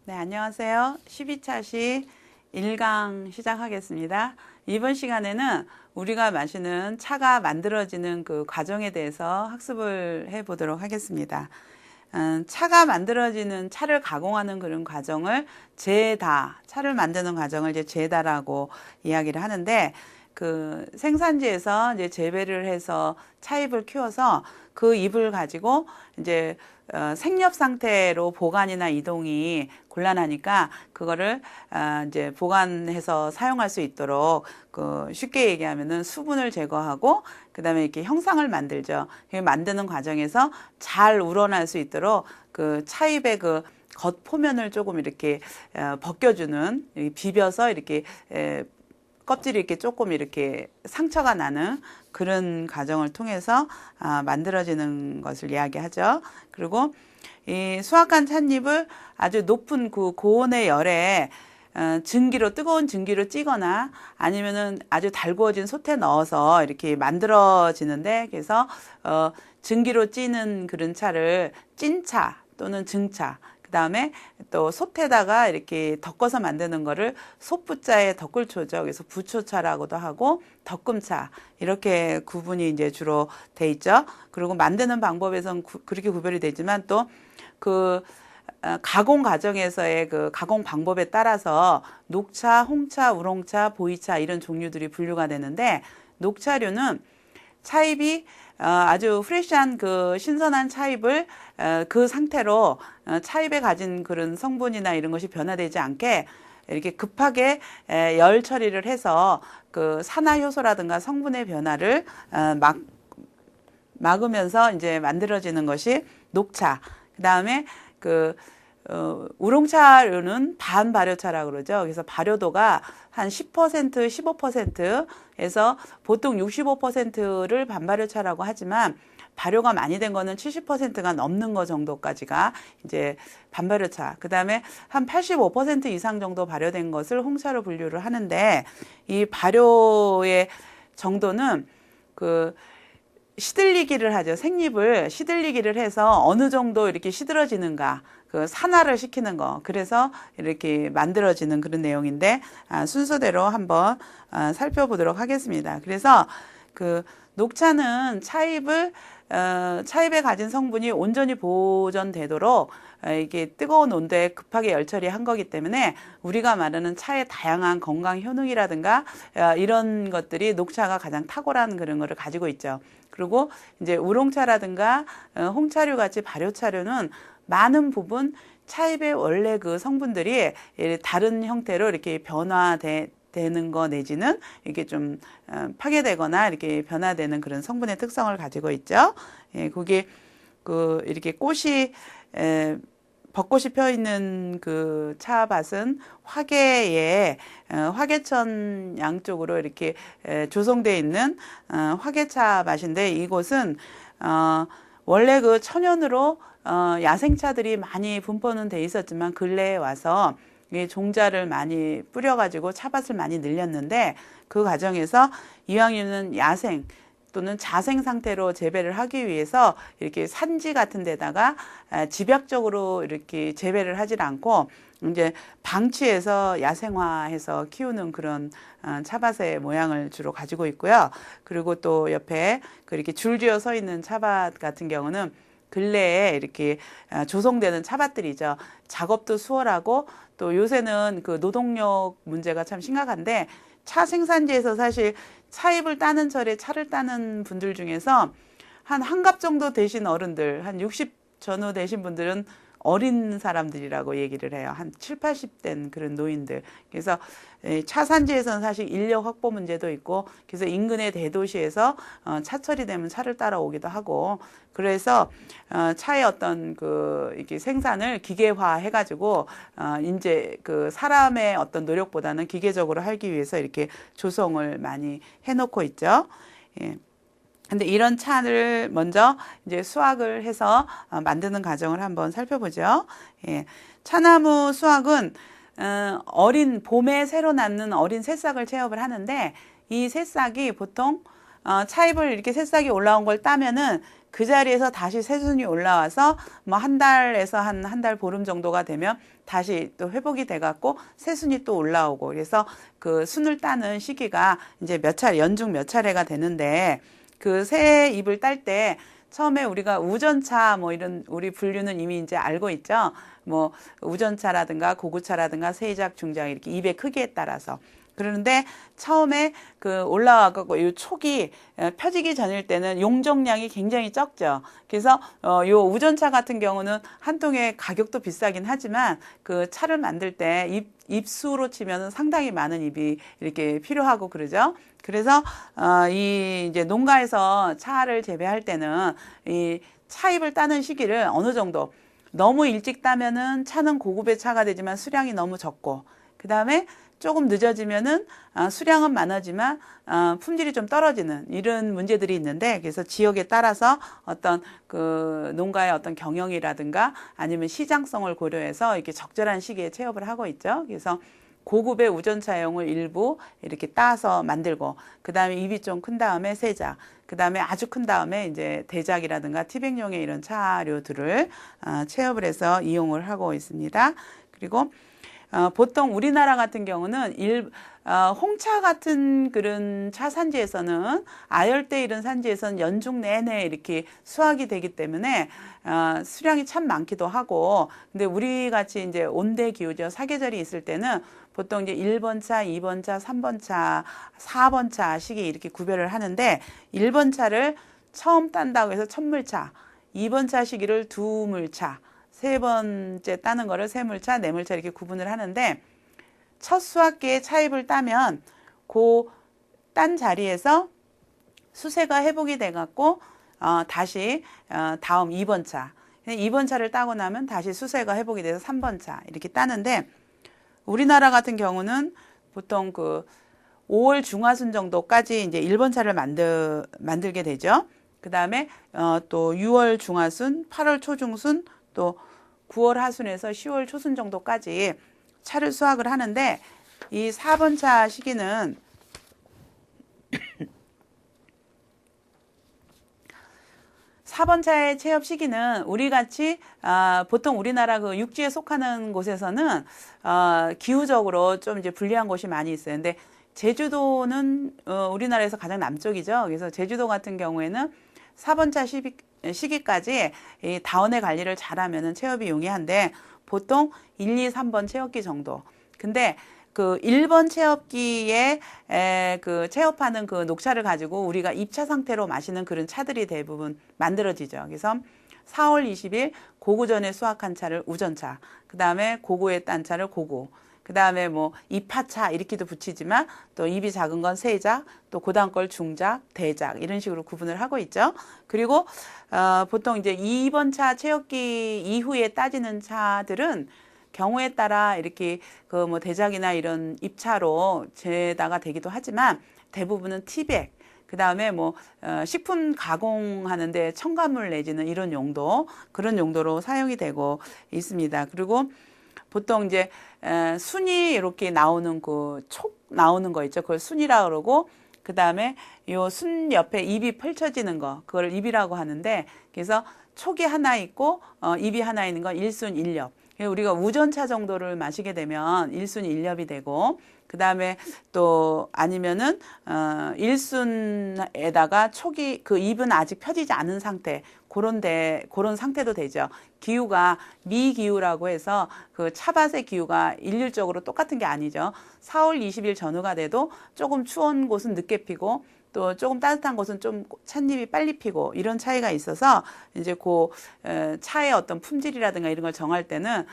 네, 안녕하세요. 12차시 1강 시작하겠습니다. 이번 시간에는 우리가 마시는 차가 만들어지는 그 과정에 대해서 학습을 해보도록 하겠습니다. 차가 만들어지는 차를 가공하는 그런 과정을 제다, 차를 만드는 과정을 이제 제다라고 이야기를 하는데, 그 생산지에서 이제 재배를 해서 차잎을 키워서 그 잎을 가지고 이제 생렵 상태로 보관이나 이동이 곤란하니까 그거를 이제 보관해서 사용할 수 있도록 그 쉽게 얘기하면은 수분을 제거하고 그다음에 이렇게 형상을 만들죠. 만드는 과정에서 잘 우러날 수 있도록 그 차잎의 그 겉포면을 조금 이렇게 벗겨주는, 비벼서 이렇게 껍질이 이렇게 조금 이렇게 상처가 나는 그런 과정을 통해서 만들어지는 것을 이야기하죠. 그리고 이 수확한 찻잎을 아주 높은 그 고온의 열에 증기로, 뜨거운 증기로 찌거나 아니면은 아주 달구어진 솥에 넣어서 이렇게 만들어지는데, 그래서 증기로 찌는 그런 차를 찐차 또는 증차, 그 다음에 또 솥에다가 이렇게 덮어서 만드는 거를 솥부자에 덕글초죠. 그래서 부초차라고도 하고 덕금차, 이렇게 구분이 이제 주로 돼 있죠. 그리고 만드는 방법에선 그렇게 구별이 되지만 또 그 가공 과정에서의 그 가공 방법에 따라서 녹차, 홍차, 우롱차, 보이차 이런 종류들이 분류가 되는데, 녹차류는 차잎이 아주 프레시한 그 신선한 차잎을 그 상태로 차잎에 가진 그런 성분이나 이런 것이 변화되지 않게 이렇게 급하게 열 처리를 해서 그 산화 효소라든가 성분의 변화를 막으면서 이제 만들어지는 것이 녹차. 그 다음에 그 우롱차류는 반발효차라고 그러죠. 그래서 발효도가 한 10%, 15%에서 보통 65%를 반발효차라고 하지만 발효가 많이 된 거는 70%가 넘는 거 정도까지가 이제 반발효차. 그 다음에 한 85% 이상 정도 발효된 것을 홍차로 분류를 하는데, 이 발효의 정도는 그 시들리기를 하죠. 생잎을 시들리기를 해서 어느 정도 이렇게 시들어지는가, 그 산화를 시키는 거. 그래서 이렇게 만들어지는 그런 내용인데, 순서대로 한번 살펴보도록 하겠습니다. 그래서 그 녹차는 차잎에 가진 성분이 온전히 보존되도록 이게 뜨거운 온도에 급하게 열 처리한 거기 때문에 우리가 말하는 차의 다양한 건강 효능이라든가 이런 것들이 녹차가 가장 탁월한 그런 거를 가지고 있죠. 그리고 이제 우롱차라든가 홍차류 같이 발효차류는 많은 부분 차잎의 원래 그 성분들이 다른 형태로 이렇게 변화되는 거 내지는 이렇게 좀 파괴되거나 이렇게 변화되는 그런 성분의 특성을 가지고 있죠. 예, 그게 그 이렇게 꽃이 벚꽃이 펴 있는 그 차밭은 화계에 화계천 양쪽으로 이렇게 조성되어 있는 화계차 밭인데, 이곳은 원래 그 천연으로 야생차들이 많이 분포는 돼 있었지만 근래에 와서 종자를 많이 뿌려가지고 차밭을 많이 늘렸는데, 그 과정에서 이왕이면 야생 또는 자생 상태로 재배를 하기 위해서 이렇게 산지 같은 데다가 집약적으로 이렇게 재배를 하질 않고 이제 방치해서 야생화해서 키우는 그런 차밭의 모양을 주로 가지고 있고요. 그리고 또 옆에 그렇게 줄지어 서 있는 차밭 같은 경우는 근래에 이렇게 조성되는 차밭들이죠. 작업도 수월하고 또 요새는 그 노동력 문제가 참 심각한데, 차 생산지에서 사실 차잎을 따는 철에 차를 따는 분들 중에서 한 한갑 정도 되신 어른들, 한 60 전후 되신 분들은 어린 사람들이라고 얘기를 해요. 한 7, 80된 그런 노인들. 그래서 차 산지에서는 사실 인력 확보 문제도 있고, 그래서 인근의 대도시에서 차 처리되면 차를 따라오기도 하고, 그래서 차의 어떤 그 이렇게 생산을 기계화 해가지고 이제 그 사람의 어떤 노력보다는 기계적으로 하기 위해서 이렇게 조성을 많이 해놓고 있죠. 예. 근데 이런 차를 먼저 이제 수확을 해서 만드는 과정을 한번 살펴보죠. 예. 차나무 수확은 어린 봄에 새로 낳는 어린 새싹을 체험을 하는데, 이 새싹이 보통 차잎을 이렇게 새싹이 올라온 걸 따면은 그 자리에서 다시 새순이 올라와서 뭐 한 달에서 한 달 보름 정도가 되면 다시 또 회복이 돼 갖고 새순이 또 올라오고, 그래서 그 순을 따는 시기가 이제 몇 차례, 연중 몇 차례가 되는데, 그 새 잎을 딸 때 처음에 우리가 우전차 뭐 이런 우리 분류는 이미 이제 알고 있죠. 뭐 우전차라든가 고구차라든가 세작, 중작 이렇게 잎의 크기에 따라서. 그러는데 처음에 그 올라와갖고 이 촉이 펴지기 전일 때는 용적량이 굉장히 적죠. 그래서 요 우전차 같은 경우는 한 통에 가격도 비싸긴 하지만 그 차를 만들 때 잎수로 치면은 상당히 많은 잎이 이렇게 필요하고 그러죠. 그래서 이 이제 농가에서 차를 재배할 때는 이 차잎을 따는 시기를 어느 정도, 너무 일찍 따면은 차는 고급의 차가 되지만 수량이 너무 적고, 그 다음에 조금 늦어지면은 수량은 많아지만 품질이 좀 떨어지는 이런 문제들이 있는데, 그래서 지역에 따라서 어떤 그 농가의 어떤 경영이라든가 아니면 시장성을 고려해서 이렇게 적절한 시기에 체업을 하고 있죠. 그래서 고급의 우전차용을 일부 이렇게 따서 만들고, 그 다음에 잎이 좀 큰 다음에 세작, 그 다음에 아주 큰 다음에 이제 대작이라든가 티백용의 이런 차류들을 체업을 해서 이용을 하고 있습니다. 그리고 보통 우리나라 같은 경우는 홍차 같은 그런 차 산지에서는, 아열대 이런 산지에서는 연중 내내 이렇게 수확이 되기 때문에 수량이 참 많기도 하고, 근데 우리 같이 이제 온대 기후죠. 사계절이 있을 때는 보통 이제 1번 차, 2번 차, 3번 차, 4번 차 시기 이렇게 구별을 하는데, 1번 차를 처음 딴다고 해서 첫물차, 2번 차 시기를 두물차, 세 번째 따는 거를 세물차, 네물차 이렇게 구분을 하는데, 첫 수확기에 차잎을 따면 그 딴 자리에서 수세가 회복이 돼 갖고 다시 다음 2번 차, 2번 차를 따고 나면 다시 수세가 회복이 돼서 3번 차 이렇게 따는데, 우리나라 같은 경우는 보통 그 5월 중하순 정도까지 이제 1번 차를 만들게 되죠. 그 다음에 또 6월 중하순, 8월 초중순, 또 9월 하순에서 10월 초순 정도까지 차를 수확을 하는데, 이 4번 차 시기는 4번 차의 체업 시기는 우리같이 보통 우리나라 그 육지에 속하는 곳에서는 기후적으로 좀 이제 불리한 곳이 많이 있어요. 근데 제주도는 우리나라에서 가장 남쪽이죠. 그래서 제주도 같은 경우에는 4번 차 시기까지 이 다원의 관리를 잘하면은 체업이 용이한데, 보통 1, 2, 3번 체업기 정도. 근데 그 1번 체업기에 그 체업하는 그 녹차를 가지고 우리가 입차 상태로 마시는 그런 차들이 대부분 만들어지죠. 그래서 4월 20일 고구 전에 수확한 차를 우전차, 그 다음에 고구에 딴 차를 고구, 그 다음에 뭐 입하차 이렇게도 붙이지만 또 입이 작은 건 세작, 또 그다음 걸 중작, 대작 이런 식으로 구분을 하고 있죠. 그리고 보통 이제 2번 차 체업기 이후에 따지는 차들은 경우에 따라 이렇게 그 뭐 대작이나 이런 입차로 재다가 되기도 하지만, 대부분은 티백, 그 다음에 뭐 식품 가공하는데 첨가물 내지는 이런 용도, 그런 용도로 사용이 되고 있습니다. 그리고 보통 이제 순이 이렇게 나오는 그 촉 나오는 거 있죠. 그걸 순이라 그러고, 그 다음에 요 순 옆에 잎이 펼쳐지는 거, 그걸 잎이라고 하는데, 그래서 촉이 하나 있고 잎이 하나 있는 건 일순 일엽. 우리가 우전차 정도를 마시게 되면 일순 일엽이 되고, 그 다음에 또 아니면은 일순에다가 촉이, 그 잎은 아직 펴지지 않은 상태, 그런 상태도 되죠. 기후가 미기후라고 해서 그 차밭의 기후가 일률적으로 똑같은 게 아니죠. 4월 20일 전후가 돼도 조금 추운 곳은 늦게 피고, 또 조금 따뜻한 곳은 좀 찻잎이 빨리 피고, 이런 차이가 있어서 이제 그 차의 어떤 품질이라든가 이런 걸 정할 때는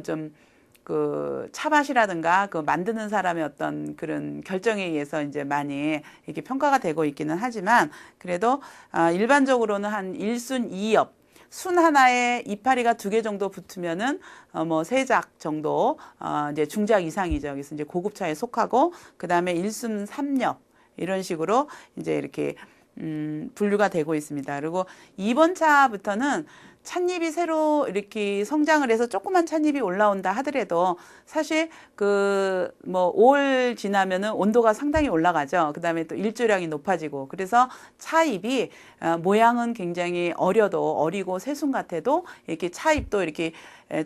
좀 그 차밭이라든가 그 만드는 사람의 어떤 그런 결정에 의해서 이제 많이 이렇게 평가가 되고 있기는 하지만, 그래도 일반적으로는 한 일순 2엽, 순 하나에 이파리가 2개 정도 붙으면은 뭐 세작 정도, 이제 중작 이상이죠. 그래서 이제 고급차에 속하고, 그 다음에 일순 3엽 이런 식으로 이제 이렇게 분류가 되고 있습니다. 그리고 2번 차부터는 찻잎이 새로 이렇게 성장을 해서 조그만 찻잎이 올라온다 하더라도 사실 그 뭐 5월 지나면은 온도가 상당히 올라가죠. 그 다음에 또 일조량이 높아지고 그래서 차잎이 모양은 굉장히 어리고 새순 같아도 이렇게 차잎도 이렇게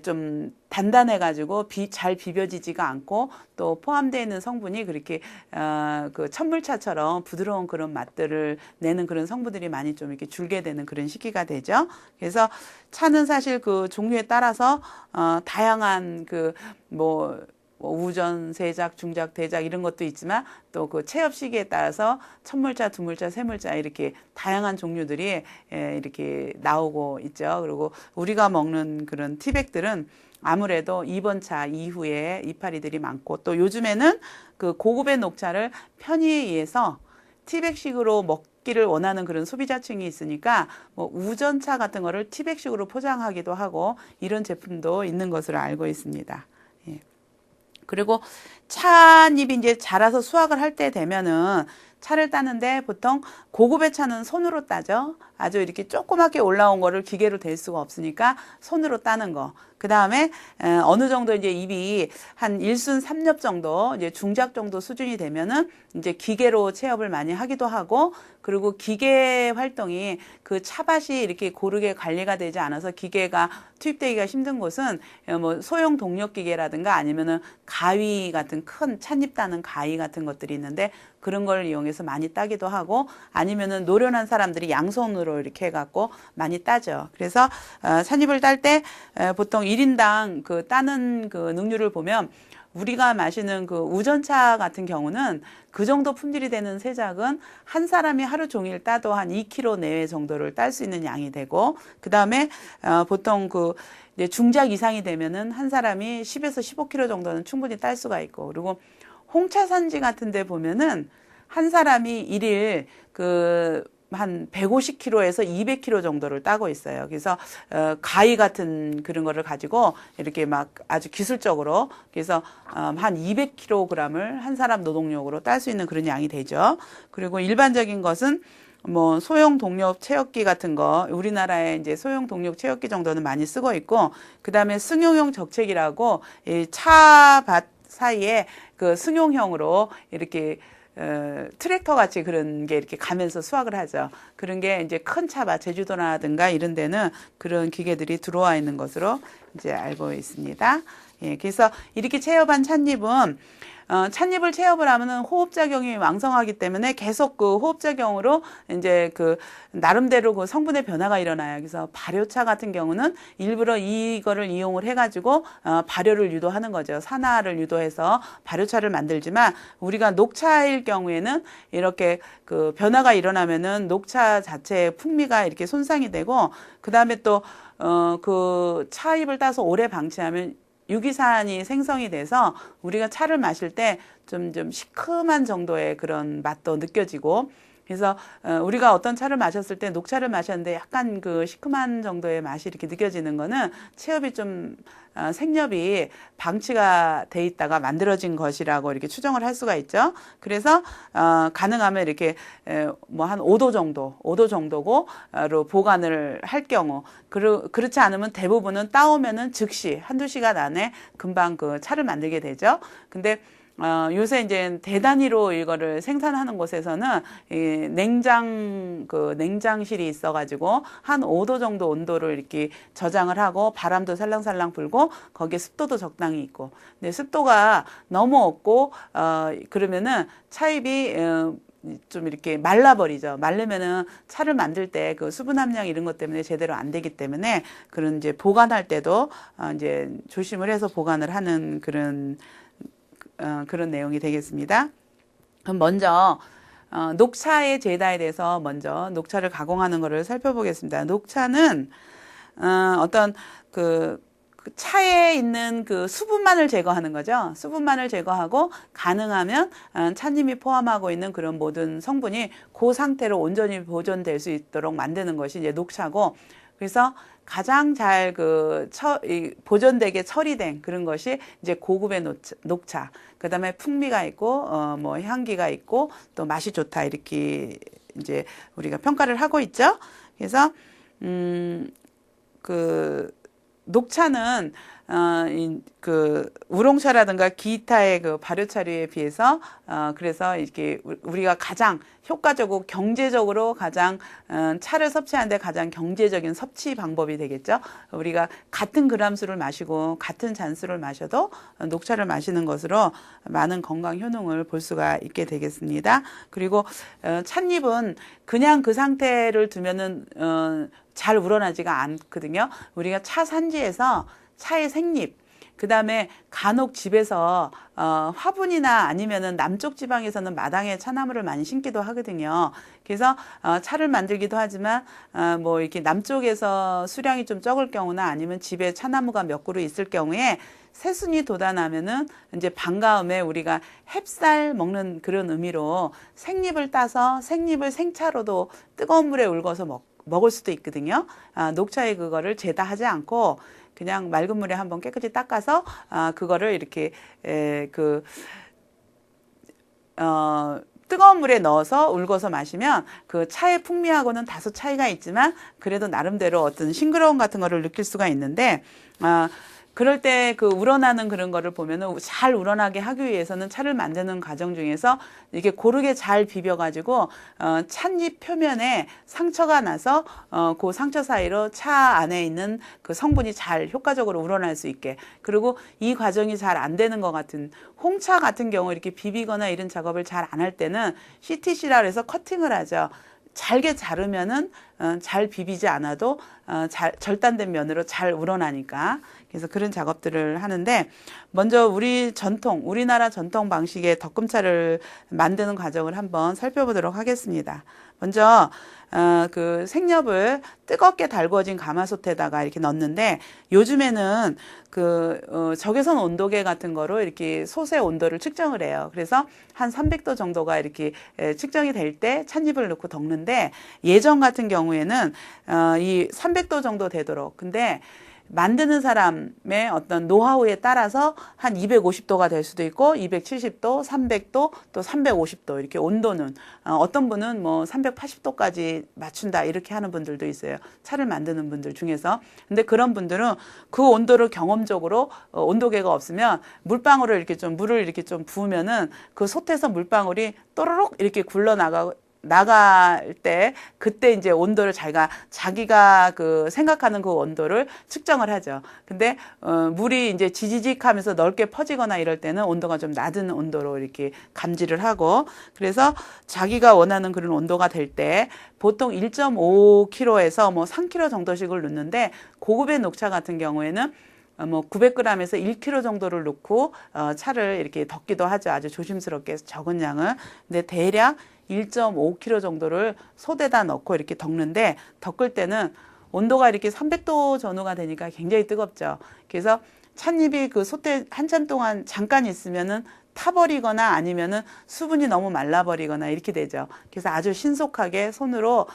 좀 단단해가지고 잘 비벼지지가 않고 또 포함되어 있는 성분이 그렇게 그 천물차처럼 부드러운 그런 맛들을 내는 그런 성분들이 많이 좀 이렇게 줄게 되는 그런 시기가 되죠. 그래서 차는 사실 그 종류에 따라서 다양한 뭐 우전, 세작, 중작, 대작 이런 것도 있지만 또 그 체업 시기에 따라서 천물차, 두물차, 세물차 이렇게 다양한 종류들이 이렇게 나오고 있죠. 그리고 우리가 먹는 그런 티백들은 아무래도 2번 차 이후에 이파리들이 많고 또 요즘에는 그 고급의 녹차를 편의에 의해서 티백식으로 먹기를 원하는 그런 소비자층이 있으니까 뭐 우전차 같은 거를 티백식으로 포장하기도 하고 이런 제품도 있는 것으로 알고 있습니다. 예. 그리고 찻잎이 이제 자라서 수확을 할 때 되면은 차를 따는데 보통 고급의 차는 손으로 따죠. 아주 이렇게 조그맣게 올라온 거를 기계로 댈 수가 없으니까 손으로 따는 거. 그 다음에 어느 정도 이제 잎이 한 1순 3엽 정도 이제 중작 정도 수준이 되면은 이제 기계로 체업을 많이 하기도 하고 그리고 기계 활동이 그 차밭이 이렇게 고르게 관리가 되지 않아서 기계가 투입되기가 힘든 곳은 뭐 소형 동력 기계라든가 아니면은 가위 같은 큰 찻잎 따는 가위 같은 것들이 있는데 그런 걸 이용해서 많이 따기도 하고 아니면은 노련한 사람들이 양손으로 이렇게 해갖고 많이 따죠. 그래서 찻잎을 딸 때 보통 1인당 그 따는 그 능률을 보면 우리가 마시는 그 우전차 같은 경우는 그 정도 품질이 되는 세작은 한 사람이 하루 종일 따도 한 2kg 내외 정도를 딸 수 있는 양이 되고 그 다음에 보통 그 이제 중작 이상이 되면은 한 사람이 10에서 15kg 정도는 충분히 딸 수가 있고 그리고 홍차 산지 같은 데 보면은 한 사람이 일일 한 150kg에서 200kg 정도를 따고 있어요. 그래서 가위 같은 그런 거를 가지고 이렇게 막 아주 기술적으로 그래서 한 200kg을 한 사람 노동력으로 딸 수 있는 그런 양이 되죠. 그리고 일반적인 것은 뭐 소형 동력 체육기 같은 거 우리나라에 이제 소형 동력 체육기 정도는 많이 쓰고 있고 그다음에 승용형 적책이라고 이 차밭 사이에 그 승용형으로 이렇게 트랙터 같이 그런 게 이렇게 가면서 수확을 하죠. 그런 게 이제 큰 차밭, 제주도라든가 이런 데는 그런 기계들이 들어와 있는 것으로 이제 알고 있습니다. 예, 그래서 이렇게 체업한 찻잎은 찻잎을 체업을 하면은 호흡작용이 왕성하기 때문에 계속 그 호흡작용으로 이제 그 나름대로 그 성분의 변화가 일어나요. 그래서 발효차 같은 경우는 일부러 이거를 이용을 해가지고 발효를 유도하는 거죠. 산화를 유도해서 발효차를 만들지만 우리가 녹차일 경우에는 이렇게 그 변화가 일어나면은 녹차 자체의 풍미가 이렇게 손상이 되고 그 다음에 또 그 차잎을 따서 오래 방치하면 유기산이 생성이 돼서 우리가 차를 마실 때 좀 시큼한 정도의 그런 맛도 느껴지고 그래서 우리가 어떤 차를 마셨을 때 녹차를 마셨는데 약간 그 시큼한 정도의 맛이 이렇게 느껴지는 거는 체업이 좀 생렵이 방치가 돼 있다가 만들어진 것이라고 이렇게 추정을 할 수가 있죠. 그래서 가능하면 이렇게 뭐 한 5도 정도로 보관을 할 경우 그렇지 않으면 대부분은 따오면은 즉시 한두 시간 안에 금방 그 차를 만들게 되죠. 근데 요새 이제 대단위로 이거를 생산하는 곳에서는 이 냉장실이 있어가지고 한 5도 정도 온도를 이렇게 저장을 하고 바람도 살랑살랑 불고 거기에 습도도 적당히 있고 근데 습도가 너무 없고 그러면은 차잎이 좀 이렇게 말라버리죠. 말르면은 차를 만들 때 그 수분 함량 이런 것 때문에 제대로 안 되기 때문에 그런 이제 보관할 때도 이제 조심을 해서 보관을 하는 그런 내용이 되겠습니다. 그럼 먼저 녹차의 제다에 대해서 먼저 녹차를 가공하는 것을 살펴보겠습니다. 녹차는 어떤 그 차에 있는 그 수분만을 제거하는 거죠. 수분만을 제거하고 가능하면 찻잎이 포함하고 있는 그런 모든 성분이 그 상태로 온전히 보존될 수 있도록 만드는 것이 이제 녹차고 그래서 가장 잘 보존되게 처리된 그런 것이 이제 고급의 녹차. 그 다음에 풍미가 있고, 뭐 향기가 있고, 또 맛이 좋다. 이렇게 이제 우리가 평가를 하고 있죠. 그래서, 녹차는 그 우롱차라든가 기타의 그 발효차류에 비해서 그래서 이렇게 우리가 가장 효과적이고 경제적으로 가장 차를 섭취하는데 가장 경제적인 섭취 방법이 되겠죠. 우리가 같은 그람수를 마시고 같은 잔수를 마셔도 녹차를 마시는 것으로 많은 건강 효능을 볼 수가 있게 되겠습니다. 그리고 찻잎은 그냥 그 상태를 두면은 잘 우러나지가 않거든요. 우리가 차 산지에서 차의 생잎, 그 다음에 간혹 집에서 화분이나 아니면은 남쪽 지방에서는 마당에 차나무를 많이 심기도 하거든요. 그래서 차를 만들기도 하지만 뭐 이렇게 남쪽에서 수량이 좀 적을 경우나 아니면 집에 차나무가 몇 그루 있을 경우에 새순이 돋아나면은 이제 반가움에 우리가 햅쌀 먹는 그런 의미로 생잎을 따서 생잎을 생차로도 뜨거운 물에 울궈서 먹을 수도 있거든요. 녹차에 그거를 제다하지 않고 그냥 맑은 물에 한번 깨끗이 닦아서 그거를 이렇게 뜨거운 물에 넣어서 울궈서 마시면 그 차의 풍미하고는 다소 차이가 있지만 그래도 나름대로 어떤 싱그러움 같은 거를 느낄 수가 있는데 그럴 때 그 우러나는 그런 거를 보면은 잘 우러나게 하기 위해서는 차를 만드는 과정 중에서 이게 고르게 잘 비벼가지고 찻잎 표면에 상처가 나서 그 상처 사이로 차 안에 있는 그 성분이 잘 효과적으로 우러날 수 있게, 그리고 이 과정이 잘 안 되는 것 같은 홍차 같은 경우 이렇게 비비거나 이런 작업을 잘 안 할 때는 CTC라 해서 커팅을 하죠. 잘게 자르면은 잘 비비지 않아도 절단된 면으로 잘 우러나니까. 그래서 그런 작업들을 하는데, 먼저 우리나라 전통 방식의 덕금차를 만드는 과정을 한번 살펴보도록 하겠습니다. 먼저 그 생렵을 뜨겁게 달구어진 가마솥에다가 이렇게 넣는데, 요즘에는 그 적외선 온도계 같은 거로 이렇게 솥의 온도를 측정을 해요. 그래서 한 300도 정도가 이렇게 측정이 될 때 찻잎을 넣고 덮는데, 예전 같은 경우에는 이 300도 정도 되도록, 근데 만드는 사람의 어떤 노하우에 따라서 한 250도가 될 수도 있고 270도, 300도, 또 350도 이렇게 온도는 어떤 분은 뭐 380도까지 맞춘다 이렇게 하는 분들도 있어요. 차를 만드는 분들 중에서. 근데 그런 분들은 그 온도를 경험적으로 온도계가 없으면 물방울을 이렇게 좀 물을 이렇게 좀 부으면은 그 솥에서 물방울이 또르륵 이렇게 나갈 때 그때 이제 온도를 자기가 그 생각하는 그 온도를 측정을 하죠. 근데 물이 이제 지지직 하면서 넓게 퍼지거나 이럴 때는 온도가 좀 낮은 온도로 이렇게 감지를 하고, 그래서 자기가 원하는 그런 온도가 될 때 보통 1.5kg에서 뭐 3kg 정도씩을 넣는데, 고급의 녹차 같은 경우에는 뭐 900g에서 1kg 정도를 넣고 차를 이렇게 덮기도 하죠. 아주 조심스럽게 적은 양을. 근데 대략 1.5kg 정도를 솥에다 넣고 이렇게 덮는데, 덮을 때는 온도가 이렇게 300도 전후가 되니까 굉장히 뜨겁죠. 그래서 찻잎이 그 솥에 한참 동안 잠깐 있으면은 타버리거나 아니면은 수분이 너무 말라버리거나 이렇게 되죠. 그래서 아주 신속하게 손으로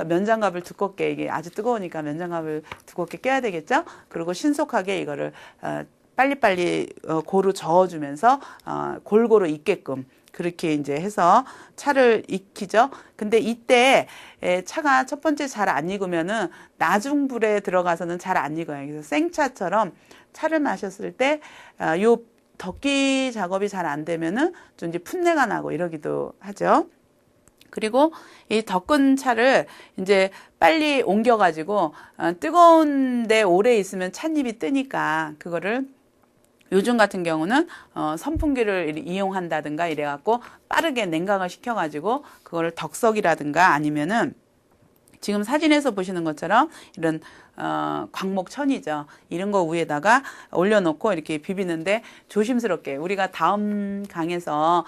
면장갑을 두껍게, 이게 아주 뜨거우니까 면장갑을 두껍게 껴야 되겠죠. 그리고 신속하게 이거를 빨리빨리 고루 저어주면서 골고루 익게끔 그렇게 이제 해서 차를 익히죠. 근데 이때 차가 첫 번째 잘 안 익으면은 나중 불에 들어가서는 잘 안 익어요. 그래서 생차처럼 차를 마셨을 때 요 덮기 작업이 잘 안 되면은 좀 이제 풋내가 나고 이러기도 하죠. 그리고 이 덮은 차를 이제 빨리 옮겨가지고 뜨거운데 오래 있으면 찻잎이 뜨니까 그거를 요즘 같은 경우는 선풍기를 이용한다든가 이래갖고 빠르게 냉각을 시켜가지고 그거를 덕석이라든가 아니면은 지금 사진에서 보시는 것처럼 이런 광목천이죠. 이런 거 위에다가 올려놓고 이렇게 비비는데, 조심스럽게 우리가 다음 강에서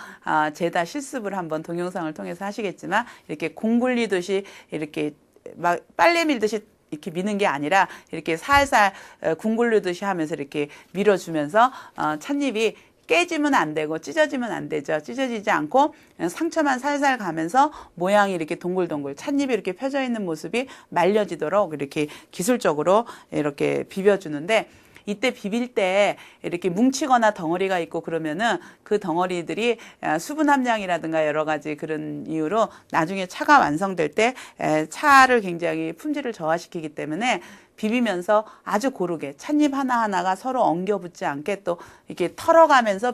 제다 실습을 한번 동영상을 통해서 하시겠지만, 이렇게 공 굴리듯이 이렇게 막 빨래 밀듯이 이렇게 미는 게 아니라 이렇게 살살 궁굴르듯이 하면서 이렇게 밀어주면서 찻잎이 깨지면 안 되고 찢어지면 안 되죠. 찢어지지 않고 상처만 살살 가면서 모양이 이렇게 동글동글 찻잎이 이렇게 펴져 있는 모습이 말려지도록 이렇게 기술적으로 이렇게 비벼주는데, 이때 비빌 때 이렇게 뭉치거나 덩어리가 있고 그러면은 그 덩어리들이 수분 함량이라든가 여러 가지 그런 이유로 나중에 차가 완성될 때 차를 굉장히 품질을 저하시키기 때문에 비비면서 아주 고르게 찻잎 하나하나가 서로 엉겨 붙지 않게 또 이렇게 털어가면서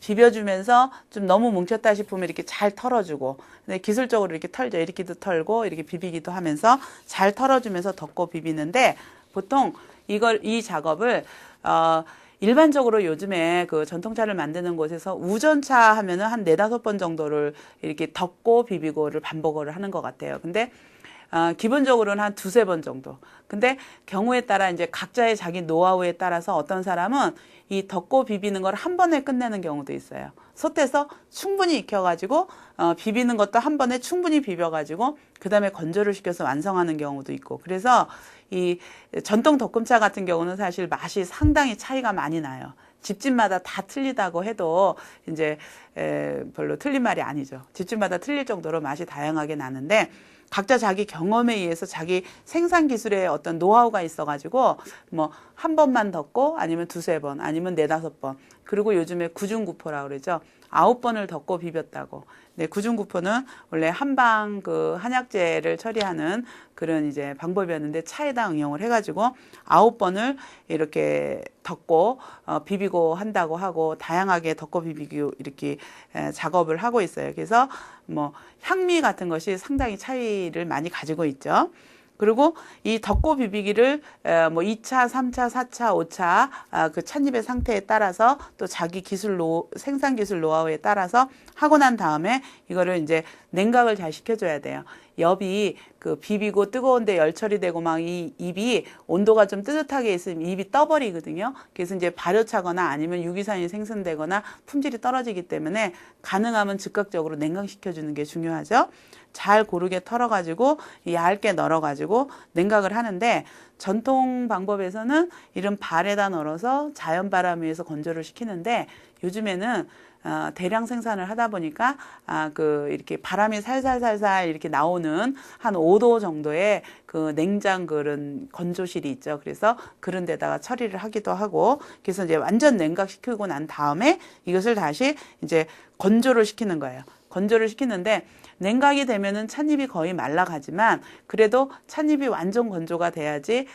비벼주면서 좀 너무 뭉쳤다 싶으면 이렇게 잘 털어주고, 근데 기술적으로 이렇게 털죠. 이렇게도 털고 이렇게 비비기도 하면서 잘 털어주면서 덮고 비비는데, 보통 이 작업을 일반적으로 요즘에 그 전통차를 만드는 곳에서 우전차 하면은 한 4-5번 정도를 이렇게 덮고 비비고를 반복을 하는 것 같아요. 근데 기본적으로는 한 2-3번 정도. 근데 경우에 따라 이제 각자의 자기 노하우에 따라서 어떤 사람은 이 덮고 비비는 걸 한 번에 끝내는 경우도 있어요. 솥에서 충분히 익혀가지고 비비는 것도 한 번에 충분히 비벼가지고 그 다음에 건조를 시켜서 완성하는 경우도 있고. 그래서 이 전통 덕금차 같은 경우는 사실 맛이 상당히 차이가 많이 나요. 집집마다 다 틀리다고 해도 이제 별로 틀린 말이 아니죠. 집집마다 틀릴 정도로 맛이 다양하게 나는데, 각자 자기 경험에 의해서 자기 생산 기술에 어떤 노하우가 있어가지고 뭐 한 번만 덮고 아니면 2-3번 아니면 4-5번, 그리고 요즘에 구중구포라고 그러죠. 9번을 덮고 비볐다고. 네, 구중구포는 원래 한방 그 한약재를 처리하는 그런 이제 방법이었는데 차에다 응용을 해가지고 9번을 이렇게 덮고 비비고 한다고 하고, 다양하게 덮고 비비고 이렇게 작업을 하고 있어요. 그래서 뭐 향미 같은 것이 상당히 차이를 많이 가지고 있죠. 그리고 이 덮고 비비기를 뭐 2차, 3차, 4차, 5차 그 찻잎의 상태에 따라서 또 자기 생산 기술 노하우에 따라서 하고 난 다음에 이거를 이제 냉각을 잘 시켜줘야 돼요. 엽이 그 비비고 뜨거운데 열 처리되고 막 이 잎이 온도가 좀 뜨뜻하게 있으면 잎이 떠버리거든요. 그래서 이제 발효차거나 아니면 유기산이 생성되거나 품질이 떨어지기 때문에 가능하면 즉각적으로 냉각시켜주는 게 중요하죠. 잘 고르게 털어가지고 얇게 널어가지고 냉각을 하는데, 전통 방법에서는 이런 발에다 널어서 자연 바람 위에서 건조를 시키는데, 요즘에는 대량 생산을 하다 보니까 이렇게 바람이 살살살살 이렇게 나오는 한 5도 정도의 그 냉장 그런 건조실이 있죠. 그래서 그런 데다가 처리를 하기도 하고, 그래서 이제 완전 냉각시키고 난 다음에 이것을 다시 이제 건조를 시키는 거예요. 건조를 시키는데, 냉각이 되면은 찻잎이 거의 말라가지만 그래도 찻잎이 완전 건조가 돼야지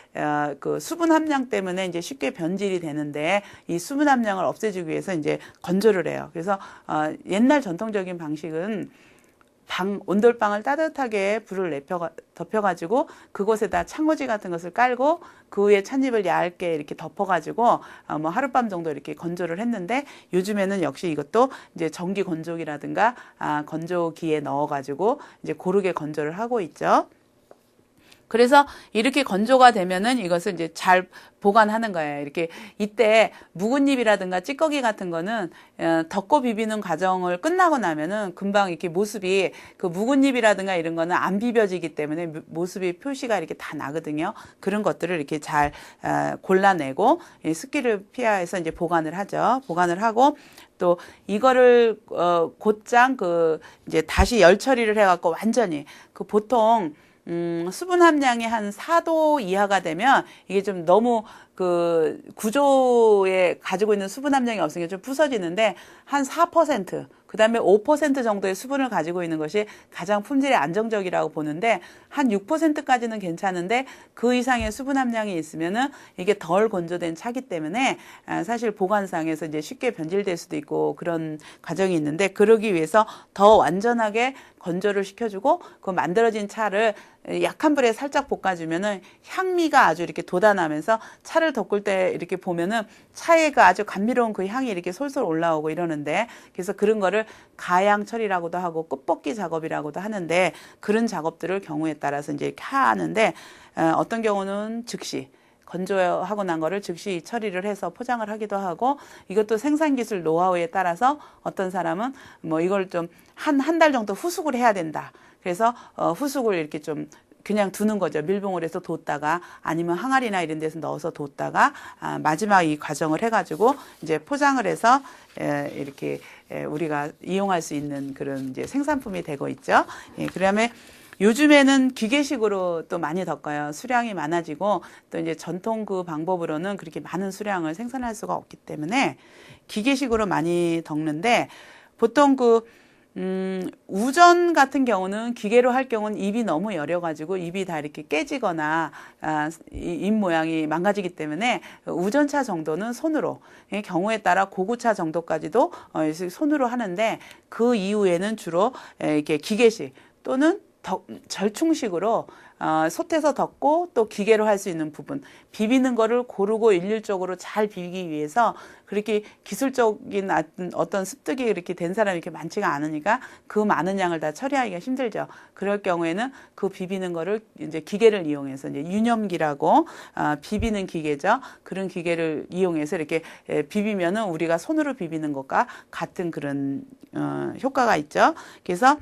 그 수분 함량 때문에 이제 쉽게 변질이 되는데, 이 수분 함량을 없애주기 위해서 이제 건조를 해요. 그래서 옛날 전통적인 방식은 온돌방을 따뜻하게 불을 덮여가지고 그곳에다 창호지 같은 것을 깔고 그 위에 찻잎을 얇게 이렇게 덮어가지고 뭐 하룻밤 정도 이렇게 건조를 했는데, 요즘에는 역시 이것도 이제 전기 건조기라든가 건조기에 넣어가지고 이제 고르게 건조를 하고 있죠. 그래서 이렇게 건조가 되면은 이것을 이제 잘 보관하는 거예요. 이렇게 이때 묵은 잎이라든가 찌꺼기 같은 거는 덮고 비비는 과정을 끝나고 나면은 금방 이렇게 모습이, 그 묵은 잎이라든가 이런 거는 안 비벼지기 때문에 모습이 표시가 이렇게 다 나거든요. 그런 것들을 이렇게 잘 골라내고 습기를 피해서 이제 보관을 하죠. 보관을 하고, 또 이거를 곧장 이제 다시 열 처리를 해갖고 완전히 보통 수분 함량이 한 4도 이하가 되면 이게 좀 너무 그 구조에 가지고 있는 수분 함량이 없으니까 좀 부서지는데, 한 4%, 그 다음에 5% 정도의 수분을 가지고 있는 것이 가장 품질이 안정적이라고 보는데, 한 6%까지는 괜찮은데 그 이상의 수분 함량이 있으면은 이게 덜 건조된 차기 때문에 사실 보관상에서 이제 쉽게 변질될 수도 있고 그런 과정이 있는데, 그러기 위해서 더 완전하게 건조를 시켜주고 그 만들어진 차를 약한 불에 살짝 볶아주면은 향미가 아주 이렇게 돋아나면서 차를 덮을 때 이렇게 보면은 차에 그 아주 감미로운 그 향이 이렇게 솔솔 올라오고 이러는데, 그래서 그런 거를 가양 처리라고도 하고 끝볶이 작업이라고도 하는데, 그런 작업들을 경우에 따라서 이제 하는데, 어떤 경우는 즉시 건조하고 난 거를 즉시 처리를 해서 포장을 하기도 하고, 이것도 생산기술 노하우에 따라서 어떤 사람은 뭐 이걸 좀 한 달 정도 후숙을 해야 된다. 그래서 후숙을 이렇게 좀 그냥 두는 거죠. 밀봉을 해서 뒀다가 아니면 항아리나 이런 데서 넣어서 뒀다가 마지막 이 과정을 해가지고 이제 포장을 해서 이렇게 우리가 이용할 수 있는 그런 이제 생산품이 되고 있죠. 예, 그다음에 요즘에는 기계식으로 또 많이 덮어요. 수량이 많아지고 또 이제 전통 그 방법으로는 그렇게 많은 수량을 생산할 수가 없기 때문에 기계식으로 많이 덮는데 보통 우전 같은 경우는 기계로 할 경우는 입이 너무 여려가지고 입이 다 이렇게 깨지거나 입 모양이 망가지기 때문에 우전차 정도는 손으로, 경우에 따라 고구차 정도까지도 손으로 하는데 그 이후에는 주로 이렇게 기계식 또는 절충식으로 솥에서 덮고 또 기계로 할 수 있는 부분, 비비는 거를 고르고 일률적으로 잘 비비기 위해서 그렇게 기술적인 어떤 습득이 이렇게 된 사람이 이렇게 많지가 않으니까 그 많은 양을 다 처리하기가 힘들죠. 그럴 경우에는 그 비비는 거를 이제 기계를 이용해서 이제 유념기라고 비비는 기계죠. 그런 기계를 이용해서 이렇게 비비면은 우리가 손으로 비비는 것과 같은 그런 효과가 있죠. 그래서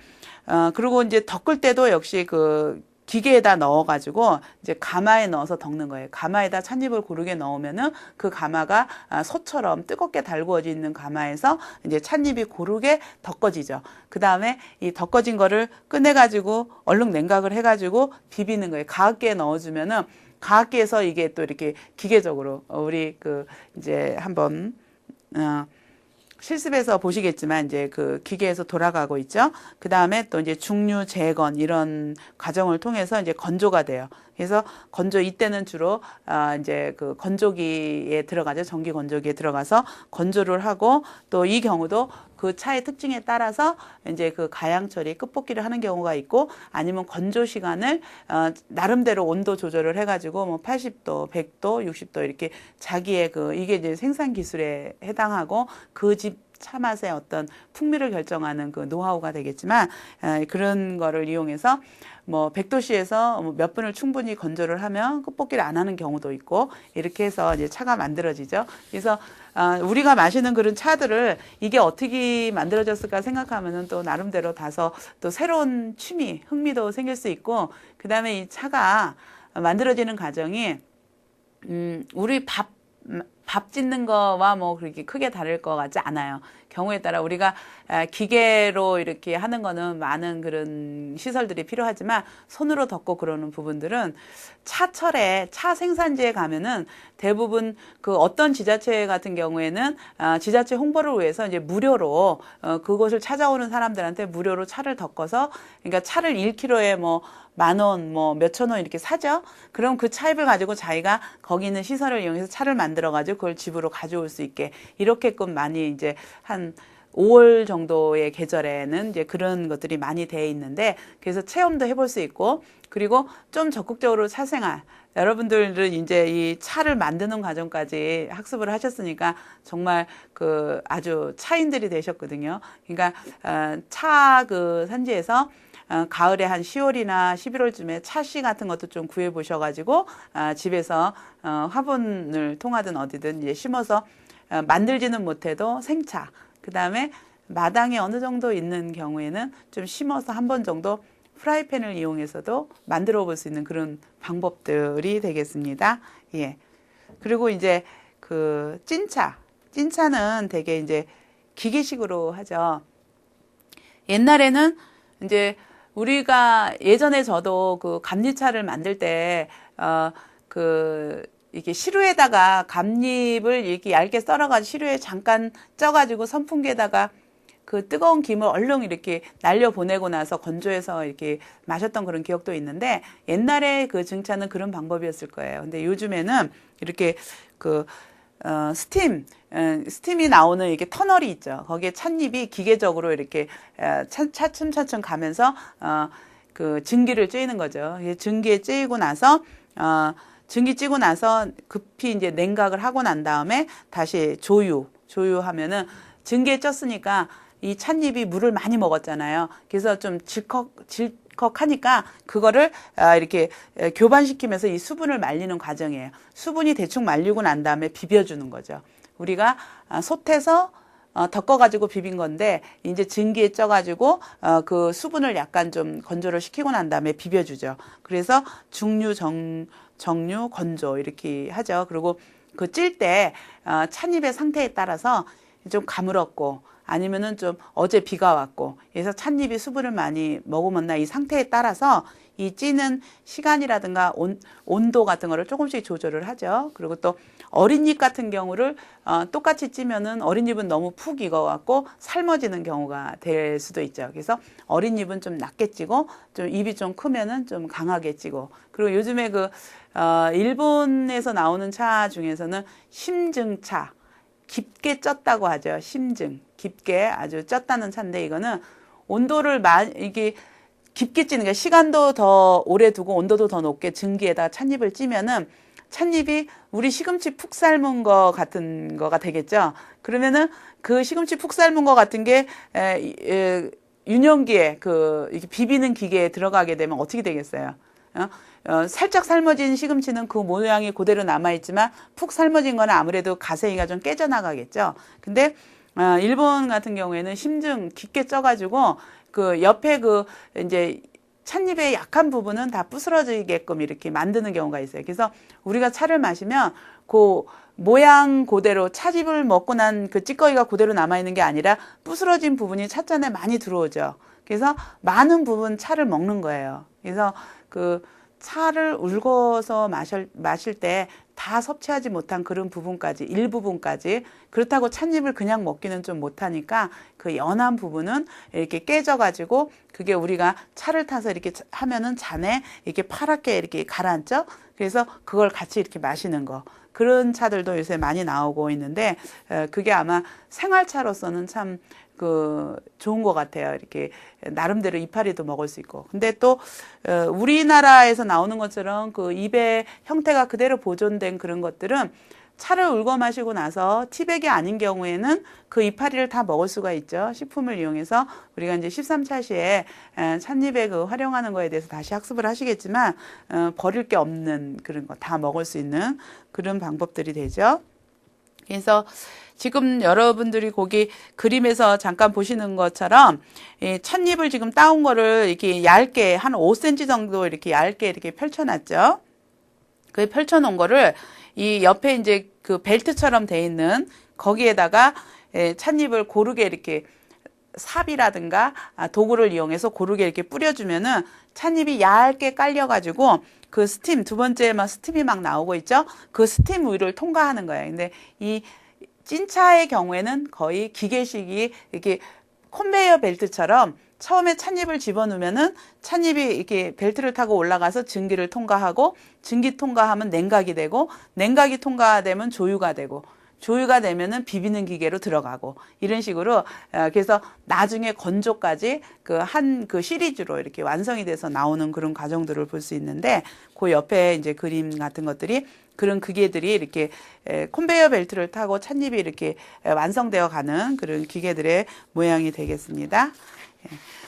그리고 이제 덮을 때도 역시 그 기계에다 넣어가지고 이제 가마에 넣어서 덮는 거예요. 가마에다 찻잎을 고르게 넣으면은 그 가마가 솥처럼 뜨겁게 달구어져 있는 가마에서 이제 찻잎이 고르게 덮어지죠. 그 다음에 이 덮어진 거를 꺼내가지고 얼른 냉각을 해가지고 비비는 거예요. 가압기에 넣어주면은 가압기에서 이게 또 이렇게 기계적으로 우리 이제 한번 실습에서 보시겠지만 이제 그 기계에서 돌아가고 있죠. 그 다음에 또 이제 중류 재건 이런 과정을 통해서 이제 건조가 돼요. 그래서 이때는 주로 이제 그 건조기에 들어가죠. 전기 건조기에 들어가서 건조를 하고 또 이 경우도 그 차의 특징에 따라서 이제 그 가양 처리 끝볶이를 하는 경우가 있고 아니면 건조 시간을 나름대로 온도 조절을 해가지고 뭐 80도, 100도, 60도 이렇게 자기의 이게 이제 생산 기술에 해당하고 그 집 차 맛의 어떤 풍미를 결정하는 그 노하우가 되겠지만 그런 거를 이용해서 뭐 100도씨에서 몇 분을 충분히 건조를 하면 끝볶이를 안 하는 경우도 있고 이렇게 해서 이제 차가 만들어지죠. 그래서 우리가 마시는 그런 차들을 이게 어떻게 만들어졌을까 생각하면은 또 나름대로 다소 또 새로운 취미, 흥미도 생길 수 있고 그 다음에 이 차가 만들어지는 과정이 우리 밥 짓는 거와 뭐 그렇게 크게 다를 것 같지 않아요. 경우에 따라 우리가 기계로 이렇게 하는 거는 많은 그런 시설들이 필요하지만 손으로 덮고 그러는 부분들은 차철에 차 생산지에 가면은 대부분 그 어떤 지자체 같은 경우에는 지자체 홍보를 위해서 이제 무료로 그곳을 찾아오는 사람들한테 무료로 차를 덮어서 그러니까 차를 1kg에 뭐 10,000원, 뭐 몇천 원 이렇게 사죠. 그럼 그 차입을 가지고 자기가 거기 있는 시설을 이용해서 차를 만들어가지고 그걸 집으로 가져올 수 있게 이렇게끔 많이 이제 한 5월 정도의 계절에는 이제 그런 것들이 많이 돼 있는데 그래서 체험도 해볼 수 있고 그리고 좀 적극적으로 차 생활 여러분들은 이제 이 차를 만드는 과정까지 학습을 하셨으니까 정말 아주 차인들이 되셨거든요. 그러니까 차 산지에서 가을에 한 10월이나 11월쯤에 차씨 같은 것도 좀 구해 보셔가지고 집에서 화분을 통하든 어디든 이제 심어서 만들지는 못해도 생차 그 다음에 마당에 어느 정도 있는 경우에는 좀 심어서 한 번 정도 프라이팬을 이용해서도 만들어 볼 수 있는 그런 방법들이 되겠습니다. 예. 그리고 이제 찐차는 되게 이제 기계식으로 하죠. 옛날에는 이제 우리가 예전에 저도 감리차를 만들 때 이렇게 시루에다가 감잎을 이렇게 얇게 썰어가지고 시루에 잠깐 쪄가지고 선풍기에다가 그 뜨거운 김을 얼른 이렇게 날려 보내고 나서 건조해서 이렇게 마셨던 그런 기억도 있는데 옛날에 그 증차는 그런 방법이었을 거예요. 근데 요즘에는 이렇게 스팀이 나오는 이렇게 터널이 있죠. 거기에 찻잎이 기계적으로 이렇게 차츰 가면서 증기를 쬐는 거죠. 증기에 쬐이고 나서 증기 찌고 나서 급히 이제 냉각을 하고 난 다음에 다시 조유하면은 증기에 쪘으니까 이 찻잎이 물을 많이 먹었잖아요. 그래서 좀 질컥하니까 그거를 이렇게 교반시키면서 이 수분을 말리는 과정이에요. 수분이 대충 말리고 난 다음에 비벼주는 거죠. 우리가 솥에서 덮어가지고 비빈 건데 이제 증기에 쪄가지고 그 수분을 약간 좀 건조를 시키고 난 다음에 비벼주죠. 그래서 중류, 정류, 건조 이렇게 하죠. 그리고 찔 때 찻잎의 상태에 따라서 좀 가물었고 아니면은 좀 어제 비가 왔고, 그래서 찻잎이 수분을 많이 머금었나 이 상태에 따라서 이 찌는 시간이라든가 온도 같은 거를 조금씩 조절을 하죠. 그리고 또 어린 잎 같은 경우를 똑같이 찌면은 어린 잎은 너무 푹 익어갖고 삶아지는 경우가 될 수도 있죠. 그래서 어린 잎은 좀 낮게 찌고 좀 잎이 좀 크면은 좀 강하게 찌고, 그리고 요즘에 일본에서 나오는 차 중에서는 심증차, 깊게 쪘다고 하죠. 심증, 깊게 아주 쪘다는 차인데, 이거는 온도를 이게 깊게 찌는 게 시간도 더 오래 두고 온도도 더 높게 증기에다 찻잎을 찌면은 찻잎이 우리 시금치 푹 삶은 거 같은 거가 되겠죠. 그러면은 그 시금치 푹 삶은 거 같은 게 유년기에 이렇게 비비는 기계에 들어가게 되면 어떻게 되겠어요? 살짝 삶아진 시금치는 그 모양이 그대로 남아있지만 푹 삶아진 거는 아무래도 가생이가 좀 깨져나가겠죠. 근데 일본 같은 경우에는 심증 깊게 쪄가지고 옆에 이제 찻잎의 약한 부분은 다 부스러지게끔 이렇게 만드는 경우가 있어요. 그래서 우리가 차를 마시면 모양 그대로 찻잎을 먹고 난 그 찌꺼기가 그대로 남아있는 게 아니라 부스러진 부분이 찻잔에 많이 들어오죠. 그래서 많은 부분 차를 먹는 거예요. 그래서 차를 울궈서 마실 때 다 섭취하지 못한 그런 부분까지, 일부분까지, 그렇다고 찻잎을 그냥 먹기는 좀 못하니까 그 연한 부분은 이렇게 깨져가지고 그게 우리가 차를 타서 이렇게 하면은 잔에 이렇게 파랗게 이렇게 가라앉죠? 그래서 그걸 같이 이렇게 마시는 거. 그런 차들도 요새 많이 나오고 있는데, 그게 아마 생활차로서는 참 좋은 것 같아요. 이렇게 나름대로 이파리도 먹을 수 있고. 근데 또 우리나라에서 나오는 것처럼 잎의 형태가 그대로 보존된 그런 것들은 차를 울궈 마시고 나서 티백이 아닌 경우에는 그 이파리를 다 먹을 수가 있죠. 식품을 이용해서 우리가 이제 13차시에 찻잎에 활용하는 거에 대해서 다시 학습을 하시겠지만, 버릴 게 없는 그런 거 다 먹을 수 있는 그런 방법들이 되죠. 그래서 지금 여러분들이 거기 그림에서 잠깐 보시는 것처럼 이 찻잎을 지금 따온 거를 이렇게 얇게 한 5cm 정도 이렇게 얇게 이렇게 펼쳐놨죠. 그 펼쳐놓은 거를 이 옆에 이제 벨트처럼 돼 있는 거기에다가 찻잎을 고르게 이렇게 삽이라든가 도구를 이용해서 고르게 이렇게 뿌려주면은 찻잎이 얇게 깔려가지고 두 번째 스팀이 막 나오고 있죠. 그 스팀 위를 통과하는 거예요. 근데 이 찐차의 경우에는 거의 기계식이 이렇게 컨베이어 벨트처럼 처음에 찻잎을 집어넣으면은 찻잎이 이렇게 벨트를 타고 올라가서 증기를 통과하고, 증기 통과하면 냉각이 되고, 냉각이 통과되면 조유가 되고, 조유가 되면은 비비는 기계로 들어가고, 이런 식으로 그래서 나중에 건조까지 시리즈로 이렇게 완성이 돼서 나오는 그런 과정들을 볼 수 있는데, 그 옆에 이제 그림 같은 것들이 그런 기계들이 이렇게 컨베이어 벨트를 타고 찻잎이 이렇게 완성되어 가는 그런 기계들의 모양이 되겠습니다.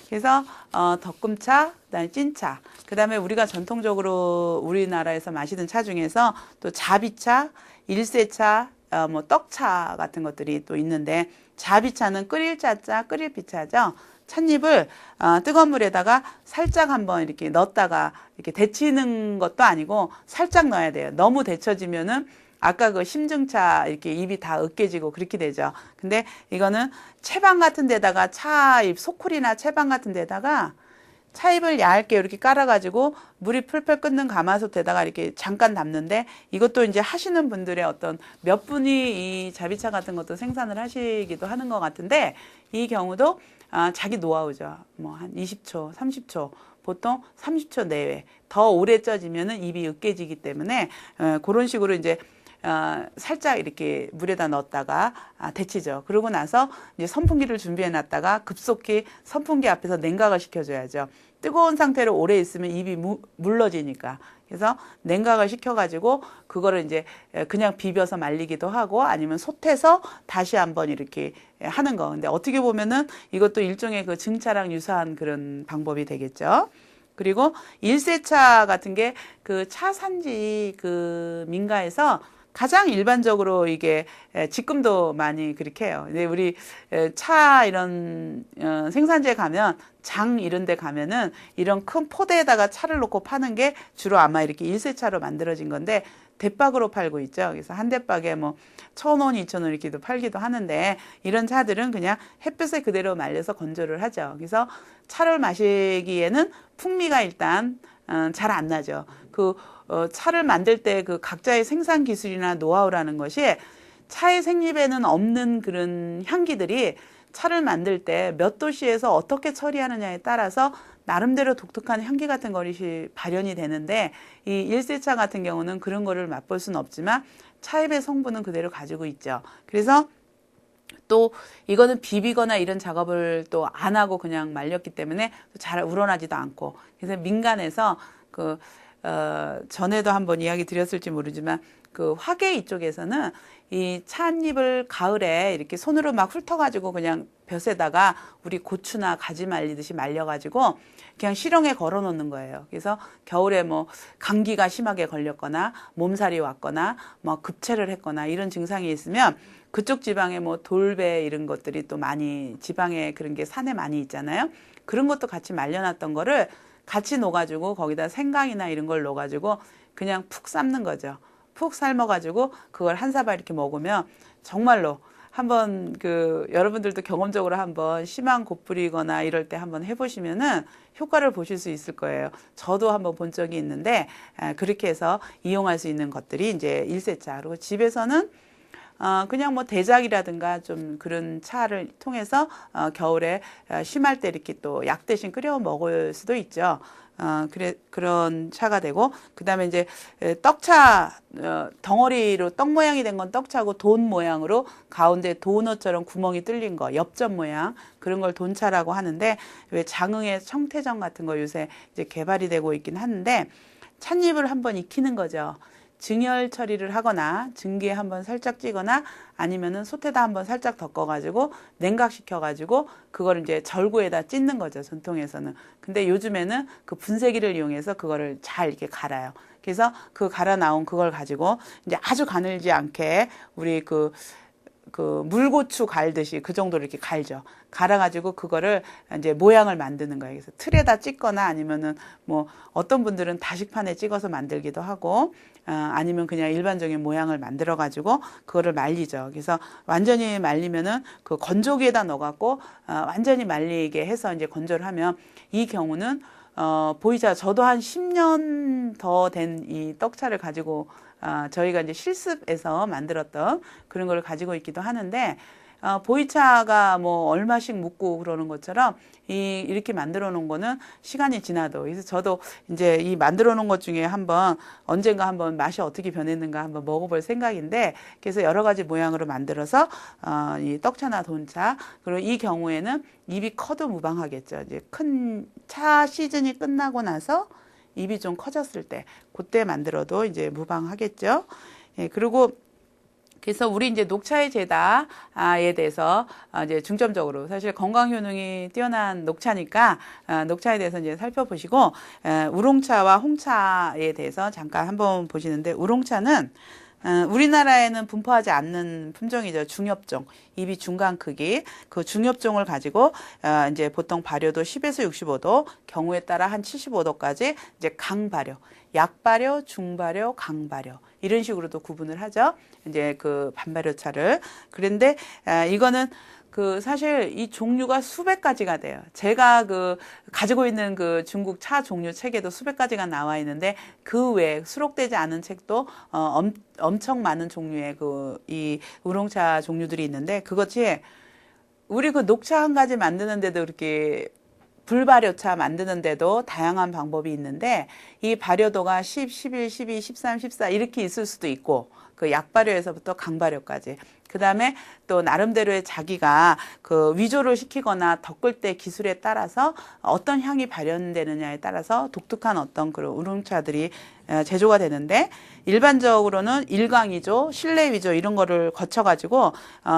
그래서 덕금차, 그다음에 찐차, 그다음에 우리가 전통적으로 우리나라에서 마시는 차 중에서 또 자비차, 일세차, 떡차 같은 것들이 또 있는데, 자비차는 끓일 자자, 끓일 비차죠. 찻잎을 뜨거운 물에다가 살짝 한번 이렇게 넣었다가 이렇게 데치는 것도 아니고 살짝 넣어야 돼요. 너무 데쳐지면은 아까 심증차 이렇게 잎이 다 으깨지고 그렇게 되죠. 근데 이거는 채반 같은 데다가 차잎, 소쿠리나 채반 같은 데다가 차잎을 얇게 이렇게 깔아가지고 물이 풀풀 끓는 가마솥에다가 이렇게 잠깐 담는데, 이것도 이제 하시는 분들의 몇 분이 이 자비차 같은 것도 생산을 하시기도 하는 것 같은데, 이 경우도 자기 노하우죠. 한 20초, 30초, 보통 30초 내외. 더 오래 쪄지면은 잎이 으깨지기 때문에 그런 식으로 이제 살짝 이렇게 물에다 넣었다가 데치죠. 그러고 나서 이제 선풍기를 준비해 놨다가 급속히 선풍기 앞에서 냉각을 시켜줘야죠. 뜨거운 상태로 오래 있으면 잎이 물러지니까. 그래서 냉각을 시켜가지고 그거를 이제 그냥 비벼서 말리기도 하고, 아니면 솥에서 다시 한번 이렇게 하는 거. 근데 어떻게 보면은 이것도 일종의 증차랑 유사한 그런 방법이 되겠죠. 그리고 일세차 같은 게 차 산지 민가에서 가장 일반적으로 이게 지금도 많이 그렇게 해요. 근데 우리 차 이런 생산지에 가면, 장 이런 데 가면은 이런 큰 포대에다가 차를 놓고 파는 게 주로 아마 이렇게 일세차로 만들어진 건데, 대박으로 팔고 있죠. 그래서 한 대박에 뭐 1,000원, 2,000원 이렇게도 팔기도 하는데 이런 차들은 그냥 햇볕에 그대로 말려서 건조를 하죠. 그래서 차를 마시기에는 풍미가 일단 잘 안 나죠. 차를 만들 때 그 각자의 생산 기술이나 노하우라는 것이 차의 생립에는 없는 그런 향기들이 차를 만들 때 몇 도시에서 어떻게 처리하느냐에 따라서 나름대로 독특한 향기 같은 것이 발현이 되는데 이 일세차 같은 경우는 그런 거를 맛볼 수는 없지만 차잎의 성분은 그대로 가지고 있죠. 그래서 또 이거는 비비거나 이런 작업을 또 안 하고 그냥 말렸기 때문에 잘 우러나지도 않고 그래서 민간에서 전에도 한번 이야기 드렸을지 모르지만 그 화계 이쪽에서는 이 찻잎을 가을에 이렇게 손으로 막 훑어가지고 그냥 벼에다가 우리 고추나 가지 말리듯이 말려가지고 그냥 실형에 걸어 놓는 거예요. 그래서 겨울에 뭐 감기가 심하게 걸렸거나 몸살이 왔거나 뭐 급체를 했거나 이런 증상이 있으면 그쪽 지방에 뭐 돌배 이런 것들이 또 많이 지방에 그런 게 산에 많이 있잖아요. 그런 것도 같이 말려놨던 거를 같이 넣어가지고 거기다 생강이나 이런 걸 넣어가지고 그냥 푹 삶는 거죠. 푹 삶아가지고 그걸 한 사발 이렇게 먹으면 정말로 한번 여러분들도 경험적으로 한번 심한 곧부리거나 이럴 때 한번 해보시면은 효과를 보실 수 있을 거예요. 저도 한번 본 적이 있는데 그렇게 해서 이용할 수 있는 것들이 이제 일세차. 그리고 집에서는 그냥 뭐 대작이라든가 좀 그런 차를 통해서 겨울에 심할 때 이렇게 또 약 대신 끓여 먹을 수도 있죠. 그런 차가 되고, 그 다음에 이제 떡차, 덩어리로 떡 모양이 된 건 떡차고 돈 모양으로 가운데 도넛처럼 구멍이 뚫린 거, 엽전 모양, 그런 걸 돈차라고 하는데, 왜 장흥의 청태전 같은 거 요새 이제 개발이 되고 있긴 하는데, 찻잎을 한번 익히는 거죠. 증열 처리를 하거나 증기에 한번 살짝 찌거나 아니면은 솥에다 한번 살짝 덮어가지고 냉각시켜가지고 그거를 이제 절구에다 찢는 거죠, 전통에서는. 근데 요즘에는 그 분쇄기를 이용해서 그거를 잘 이렇게 갈아요. 그래서 그 갈아 나온 그걸 가지고 이제 아주 가늘지 않게 우리 그 물고추 갈듯이 그 정도로 이렇게 갈죠. 갈아가지고 그거를 이제 모양을 만드는 거예요. 그래서 틀에다 찍거나 아니면은 뭐 어떤 분들은 다식판에 찍어서 만들기도 하고, 아니면 그냥 일반적인 모양을 만들어가지고 그거를 말리죠. 그래서 완전히 말리면은 그 건조기에다 넣어갖고 완전히 말리게 해서 이제 건조를 하면 이 경우는 보이자 저도 한 10년 더 된 이 떡차를 가지고 저희가 이제 실습에서 만들었던 그런 걸 가지고 있기도 하는데, 보이차가 뭐 얼마씩 묵고 그러는 것처럼 이렇게 만들어 놓은 거는 시간이 지나도, 그래서 저도 이제 이 만들어 놓은 것 중에 언젠가 한번 맛이 어떻게 변했는가 한번 먹어볼 생각인데, 그래서 여러 가지 모양으로 만들어서 이 떡차나 돈차, 그리고 이 경우에는 입이 커도 무방하겠죠. 이제 큰 차 시즌이 끝나고 나서 입이 좀 커졌을 때 그때 만들어도 이제 무방하겠죠. 예, 그리고 그래서 우리 이제 녹차의 제다에 대해서 이제 중점적으로 사실 건강 효능이 뛰어난 녹차니까 녹차에 대해서 이제 살펴보시고, 우롱차와 홍차에 대해서 잠깐 한번 보시는데, 우롱차는 우리나라에는 분포하지 않는 품종이죠. 중엽종, 입이 중간 크기, 그 중엽종을 가지고 이제 보통 발효도 10에서 65도, 경우에 따라 한 75도까지 이제 강발효, 약발효, 중발효, 강발효 이런 식으로도 구분을 하죠. 이제 그 반발효차를. 그런데 이거는 사실 이 종류가 수백 가지가 돼요. 제가 가지고 있는 중국 차 종류 책에도 수백 가지가 나와 있는데, 그 외에 수록되지 않은 책도 엄청 많은 종류의 이 우롱차 종류들이 있는데, 그것이 우리 녹차 한 가지 만드는데도 이렇게 불발효차 만드는데도 다양한 방법이 있는데, 이 발효도가 10, 11, 12, 13, 14 이렇게 있을 수도 있고, 약발효에서부터 강발효까지. 그 다음에 또 나름대로의 자기가 위조를 시키거나 덮을 때 기술에 따라서 어떤 향이 발현되느냐에 따라서 독특한 어떤 그런 우롱차들이 제조가 되는데, 일반적으로는 일광위조, 실내위조 이런 거를 거쳐가지고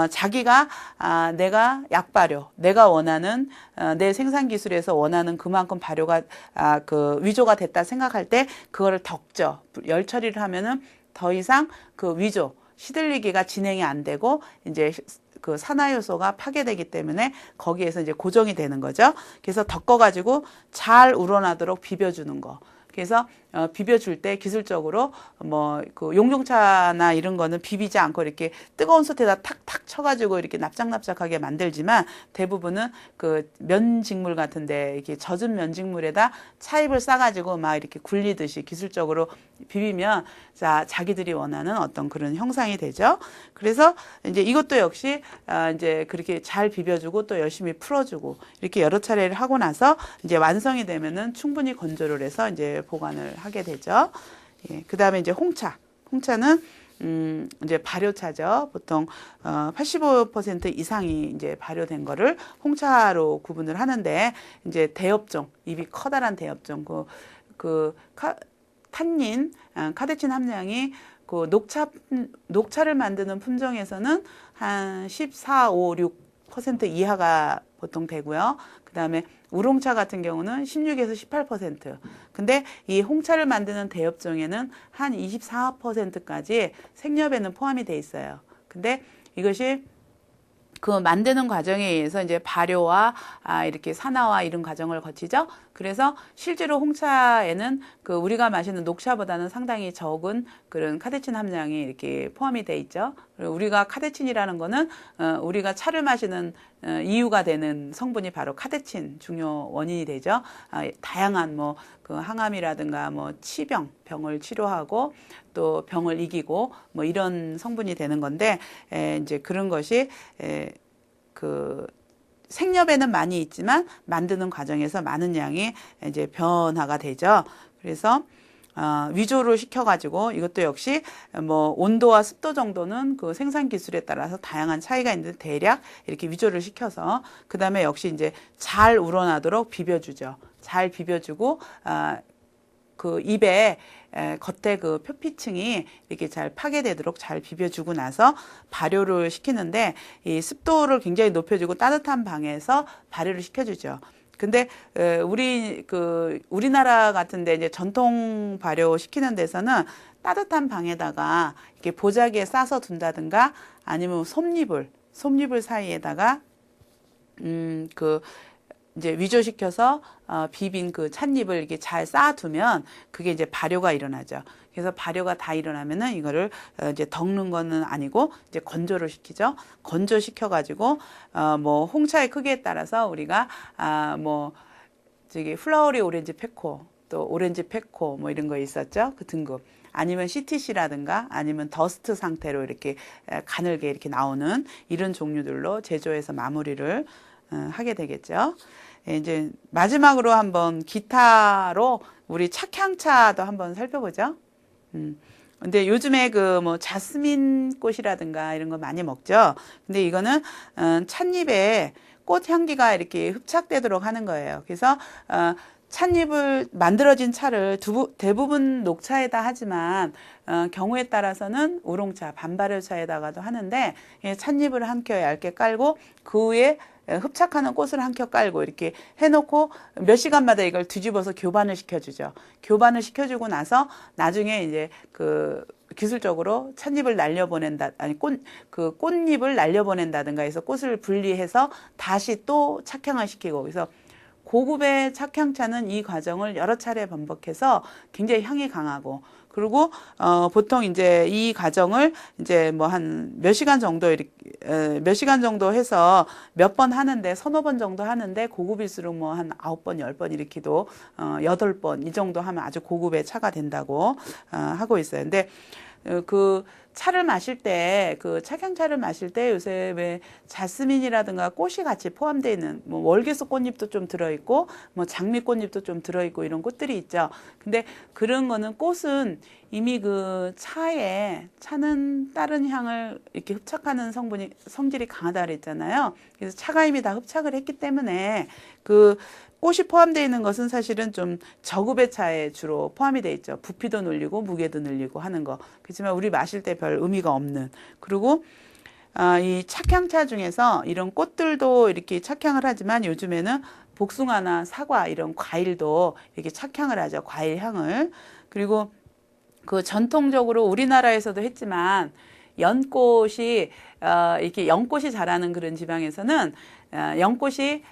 자기가 내가 약발효, 내가 원하는 내 생산 기술에서 원하는 그만큼 발효가 위조가 됐다 생각할 때 그거를 덮죠. 열 처리를 하면은 더 이상 위조, 시들리기가 진행이 안 되고 이제 산화 요소가 파괴되기 때문에 거기에서 이제 고정이 되는 거죠. 그래서 덮어가지고 잘 우러나도록 비벼주는 거. 그래서 비벼줄 때 기술적으로 뭐 그 용종차나 이런 거는 비비지 않고 이렇게 뜨거운 솥에다 탁탁 쳐가지고 이렇게 납작납작하게 만들지만 대부분은 그 면직물 같은데 이렇게 젖은 면직물에다 차잎을 싸가지고 막 이렇게 굴리듯이 기술적으로 비비면 자기들이 원하는 어떤 그런 형상이 되죠. 그래서 이제 이것도 역시 이제 그렇게 잘 비벼주고 또 열심히 풀어주고 이렇게 여러 차례를 하고 나서 이제 완성이 되면은 충분히 건조를 해서 이제 보관을 하게 되죠. 예, 그 다음에 이제 홍차는 이제 발효차죠. 보통 85% 이상이 이제 발효된 거를 홍차로 구분을 하는데 이제 대엽종, 입이 커다란 대엽종, 탄닌, 카테친 함량이 그 녹차를 만드는 품종에서는 한 14, 5, 6% 이하가 보통 되고요. 그 다음에 우롱차 같은 경우는 16에서 18%. 근데 이 홍차를 만드는 대엽종에는 한 24%까지 생렵에는 포함이 돼 있어요. 근데 이것이 그 만드는 과정에 의해서 이제 발효와 이렇게 산화와 이런 과정을 거치죠. 그래서 실제로 홍차에는 그 우리가 마시는 녹차보다는 상당히 적은 그런 카테친 함량이 이렇게 포함이 돼 있죠. 그리고 우리가 카테친이라는 거는 우리가 차를 마시는 이유가 되는 성분이 바로 카테친 중요 원인이 되죠. 다양한 뭐 그 항암이라든가 뭐 병을 치료하고 또 병을 이기고 뭐 이런 성분이 되는 건데 이제 그런 것이 그 생렵에는 많이 있지만 만드는 과정에서 많은 양이 이제 변화가 되죠. 그래서 위조를 시켜가지고 이것도 역시 뭐 온도와 습도 정도는 그 생산 기술에 따라서 다양한 차이가 있는데 대략 이렇게 위조를 시켜서 그 다음에 역시 이제 잘 우러나도록 비벼주죠. 잘 비벼주고 그 입에 겉에 그 표피층이 이렇게 잘 파괴되도록 잘 비벼주고 나서 발효를 시키는데 이 습도를 굉장히 높여주고 따뜻한 방에서 발효를 시켜주죠. 근데 우리나라 같은데 이제 전통 발효 시키는 데서는 따뜻한 방에다가 이렇게 보자기에 싸서 둔다든가 아니면 솜잎을 사이에다가 이제 위조시켜서 비빈 그 찻잎을 이렇게 잘 쌓아두면 그게 이제 발효가 일어나죠. 그래서 발효가 다 일어나면은 이거를 이제 덮는 거는 아니고 이제 건조를 시키죠. 건조시켜가지고 뭐 홍차의 크기에 따라서 우리가 뭐 저기 플라워리 오렌지 페코 또 오렌지 페코 뭐 이런 거 있었죠. 그 등급. 아니면 CTC라든가 아니면 더스트 상태로 이렇게 가늘게 이렇게 나오는 이런 종류들로 제조해서 마무리를 하게 되겠죠. 이제 마지막으로 한번 기타로 우리 착향차도 한번 살펴보죠. 근데 요즘에 그 뭐 자스민 꽃이라든가 이런 거 많이 먹죠. 근데 이거는 찻잎에 꽃 향기가 이렇게 흡착되도록 하는 거예요. 그래서 찻잎을 만들어진 차를 대부분 녹차에다 하지만 경우에 따라서는 우롱차, 반발효차에다가도 하는데 찻잎을 한 켜 얇게 깔고 그 위에 흡착하는 꽃을 한 켜 깔고 이렇게 해놓고 몇 시간마다 이걸 뒤집어서 교반을 시켜주죠. 교반을 시켜주고 나서 나중에 이제 그 기술적으로 찻잎을 날려보낸다, 아니 꽃잎을 날려보낸다든가 해서 꽃을 분리해서 다시 또 착향을 시키고 그래서 고급의 착향차는 이 과정을 여러 차례 반복해서 굉장히 향이 강하고 그리고 보통 이제 이 과정을 이제 뭐 한 몇 시간 정도 몇 시간 정도 해서 몇 번 하는데 서너 번 정도 하는데 고급일수록 뭐 한 9번, 10번 이렇게도 8번 이 정도 하면 아주 고급의 차가 된다고 하고 있어요. 근데 그 차를 마실 때, 그 착향차를 마실 때 요새 왜 자스민이라든가 꽃이 같이 포함되어 있는, 뭐 월계수 꽃잎도 좀 들어있고, 뭐 장미꽃잎도 좀 들어있고 이런 꽃들이 있죠. 근데 그런 거는 꽃은 이미 그 차는 다른 향을 이렇게 흡착하는 성질이 강하다 그랬잖아요. 그래서 차가 이미 다 흡착을 했기 때문에 그 꽃이 포함되어 있는 것은 사실은 좀 저급의 차에 주로 포함이 되어 있죠. 부피도 늘리고 무게도 늘리고 하는 거. 그렇지만 우리 마실 때 별 의미가 없는. 그리고 이 착향차 중에서 이런 꽃들도 이렇게 착향을 하지만 요즘에는 복숭아나 사과 이런 과일도 이렇게 착향을 하죠. 과일 향을. 그리고 그 전통적으로 우리나라에서도 했지만 연꽃이 이렇게 연꽃이 자라는 그런 지방에서는 연꽃이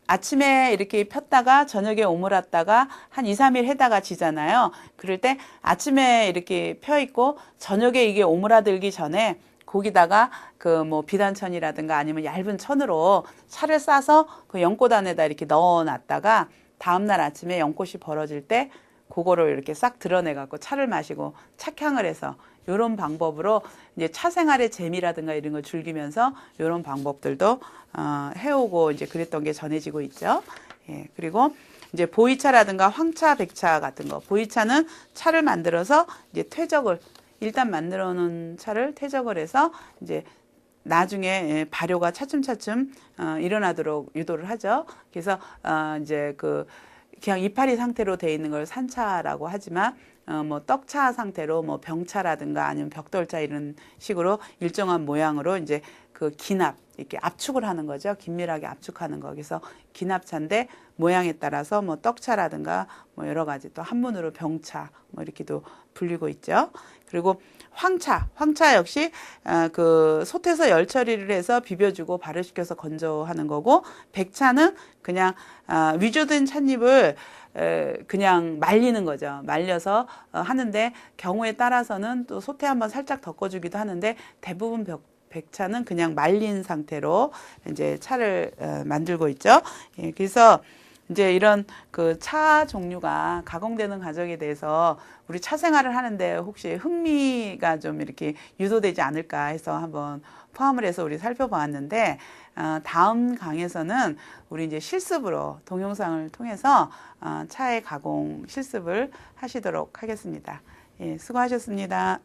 아침에 이렇게 폈다가 저녁에 오므랐다가 한 2, 3일 해다가 지잖아요. 그럴 때 아침에 이렇게 펴 있고 저녁에 이게 오므라들기 전에 거기다가 그 뭐 비단천이라든가 아니면 얇은 천으로 차를 싸서 그 연꽃 안에다 이렇게 넣어 놨다가 다음날 아침에 연꽃이 벌어질 때 그거를 이렇게 싹 드러내 갖고 차를 마시고 착향을 해서 이런 방법으로 이제 차 생활의 재미라든가 이런 걸 즐기면서 이런 방법들도 해오고 이제 그랬던 게 전해지고 있죠. 예, 그리고 이제 보이차라든가 황차, 백차 같은 거. 보이차는 차를 만들어서 이제 퇴적을 일단 만들어 놓은 차를 퇴적을 해서 이제 나중에 발효가 차츰차츰 일어나도록 유도를 하죠. 그래서 이제 그 그냥 이파리 상태로 돼 있는 걸 산차라고 하지만 뭐 떡차 상태로 뭐 병차라든가 아니면 벽돌차 이런 식으로 일정한 모양으로 이제 그 기납 이렇게 압축을 하는 거죠. 긴밀하게 압축하는 거. 그래서 기납차인데 모양에 따라서 뭐 떡차라든가 뭐 여러 가지 또 한문으로 병차 뭐 이렇게도 불리고 있죠. 그리고 황차 역시 그 솥에서 열 처리를 해서 비벼주고 발효시켜서 건조하는 거고, 백차는 그냥 위조된 찻잎을 그냥 말리는 거죠. 말려서 하는데 경우에 따라서는 또 솥에 한번 살짝 덮어주기도 하는데 대부분 백차는 그냥 말린 상태로 이제 차를 만들고 있죠. 예, 그래서 이제 이런 그 차 종류가 가공되는 과정에 대해서 우리 차 생활을 하는데 혹시 흥미가 좀 이렇게 유도되지 않을까 해서 한번 포함을 해서 우리 살펴보았는데, 다음 강에서는 우리 이제 실습으로 동영상을 통해서 차의 가공 실습을 하시도록 하겠습니다. 예, 수고하셨습니다.